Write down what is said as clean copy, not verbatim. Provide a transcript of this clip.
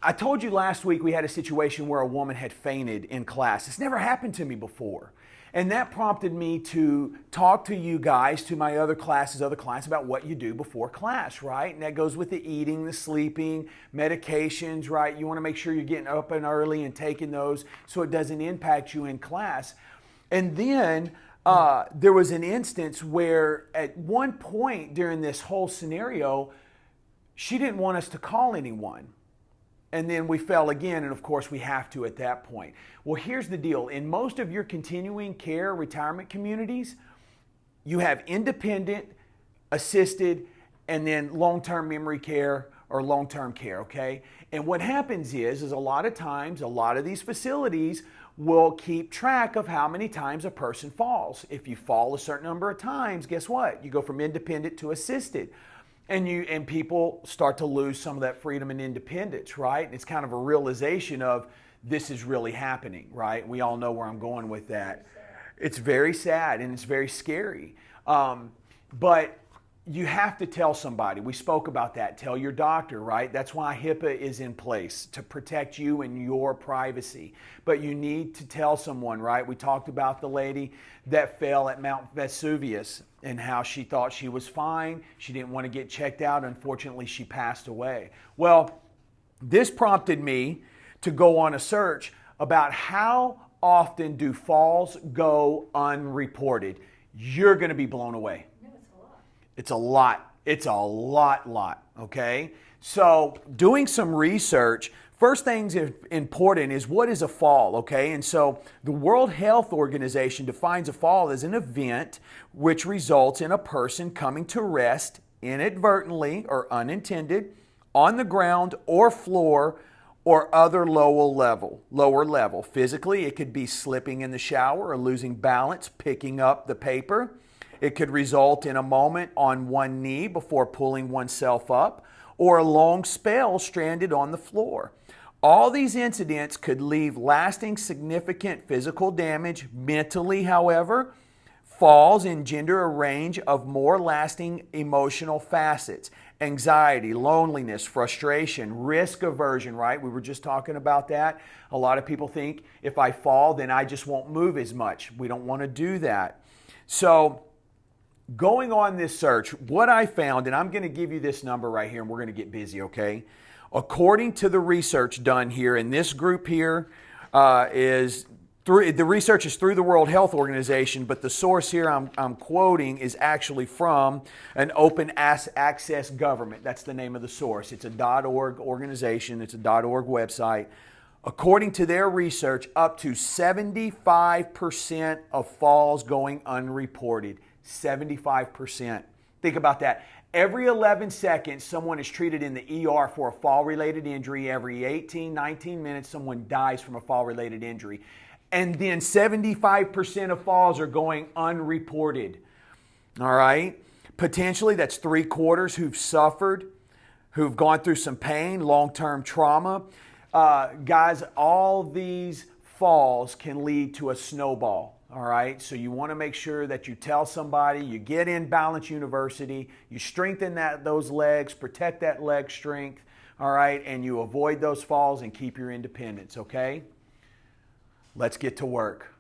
I told you last week we had a situation where a woman had fainted in class. It's never happened to me before. And that prompted me to talk to you guys, to my other classes, other clients, about what you do before class, right? And that goes with the eating, the sleeping, medications, right? You want to make sure you're getting up and early and taking those so it doesn't impact you in class. And then there was an instance where at one point during this whole scenario, she didn't want us to call anyone. And then we fell again, and of course we have to at that point. Well, here's the deal. In most of your continuing care retirement communities, you have independent, assisted, and then long-term memory care or long-term care, okay? And what happens is a lot of times, a lot of these facilities will keep track of how many times a person falls. If you fall a certain number of times, guess what? You go from independent to assisted. And people start to lose some of that freedom and independence, right? And it's kind of a realization of this is really happening, right? We all know where I'm going with that. It's very sad and it's very scary. But you have to tell somebody. We spoke about that. Tell your doctor, right? That's why HIPAA is in place, to protect you and your privacy. But you need to tell someone, right? We talked about the lady that fell at Mount Vesuvius and how she thought she was fine. She didn't want to get checked out. Unfortunately, she passed away. Well, this prompted me to go on a search about how often do falls go unreported. You're going to be blown away. It's a lot. It's a lot, okay? So doing some research, first thing's important is what is a fall, okay? And so the World Health Organization defines a fall as an event which results in a person coming to rest inadvertently or unintended on the ground or floor or other lower level. Physically, it could be slipping in the shower or losing balance, picking up the paper. It could result in a moment on one knee before pulling oneself up, or a long spell stranded on the floor. All these incidents could leave lasting significant physical damage. Mentally, however, falls engender a range of more lasting emotional facets. Anxiety, loneliness, frustration, risk aversion, right? We were just talking about that. A lot of people think if I fall, then I just won't move as much. We don't want to do that. So, going on this search, what I found, and I'm going to give you this number right here, and we're going to get busy, okay? According to the research done here, and this group here the research is through the World Health Organization, but the source here I'm quoting is actually from an open access government. That's the name of the source. It's a .org organization. It's a .org website. According to their research, up to 75% of falls going unreported. 75%. Think about that. Every 11 seconds, someone is treated in the ER for a fall-related injury. Every 18, 19 minutes, someone dies from a fall-related injury. And then 75% of falls are going unreported. All right? Potentially, that's 3/4 who've suffered, who've gone through some pain, long-term trauma. Guys, all these falls can lead to a snowball. All right, so you want to make sure that you tell somebody, you get in Balance University, you strengthen those legs, protect that leg strength, all right, and you avoid those falls and keep your independence, okay? Let's get to work.